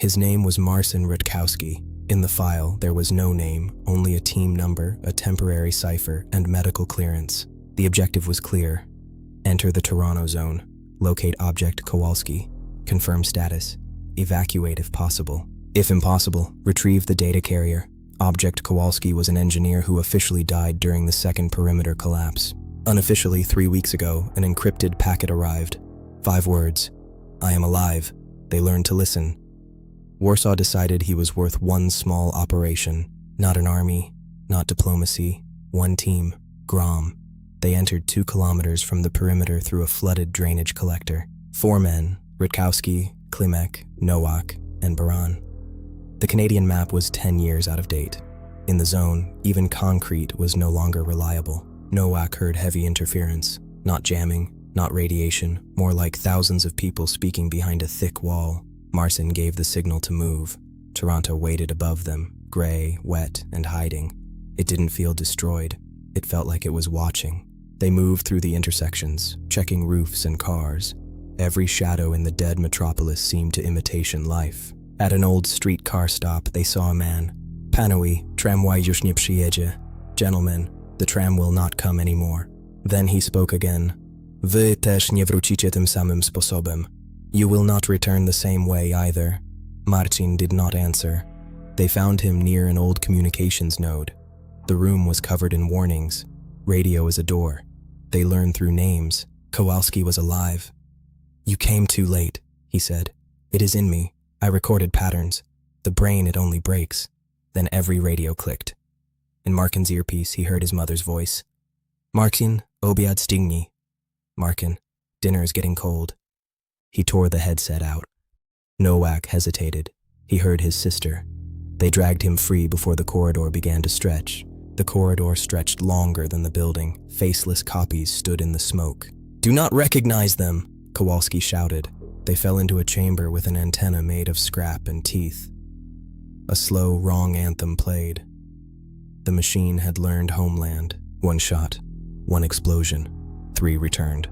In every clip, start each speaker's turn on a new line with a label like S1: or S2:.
S1: His name was Marcin Rutkowski. In the file, there was no name, only a team number, a temporary cipher, and medical clearance. The objective was clear. Enter the Toronto zone. Locate object Kowalski. Confirm status. Evacuate if possible. If impossible, retrieve the data carrier. Object Kowalski was an engineer who officially died during the second perimeter collapse. Unofficially, 3 weeks ago, an encrypted packet arrived. 5 words. I am alive. They learned to listen. Warsaw decided he was worth one small operation. Not an army, not diplomacy. One team, GROM. They entered 2 kilometers from the perimeter through a flooded drainage collector. 4 men, Rutkowski, Klimek, Nowak, and Baran. The Canadian map was 10 years out of date. In the zone, even concrete was no longer reliable. Nowak heard heavy interference. Not jamming, not radiation, more like thousands of people speaking behind a thick wall. Marcin gave the signal to move. Toronto waited above them, gray, wet, and hiding. It didn't feel destroyed. It felt like it was watching. They moved through the intersections, checking roofs and cars. Every shadow in the dead metropolis seemed to imitation life. At an old streetcar stop, they saw a man. Panowie, tramway już nie przyjedzie. Gentlemen, the tram will not come anymore. Then he spoke again. Wy też nie wrócicie tym samym sposobem. You will not return the same way either. Marcin did not answer. They found him near an old communications node. The room was covered in warnings. Radio is a door. They learned through names. Kowalski was alive. You came too late, he said. It is in me. I recorded patterns. The brain, it only breaks. Then every radio clicked. In Marcin's earpiece, he heard his mother's voice. Marcin, obiad stygnie. Marcin, dinner is getting cold. He tore the headset out. Nowak hesitated. He heard his sister. They dragged him free before the corridor began to stretch. The corridor stretched longer than the building. Faceless copies stood in the smoke. Do not recognize them, Kowalski shouted. They fell into a chamber with an antenna made of scrap and teeth. A slow, wrong anthem played. The machine had learned homeland. 1 shot, 1 explosion, 3 returned.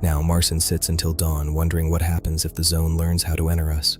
S1: Now Marcin sits until dawn, wondering what happens if the zone learns how to enter us.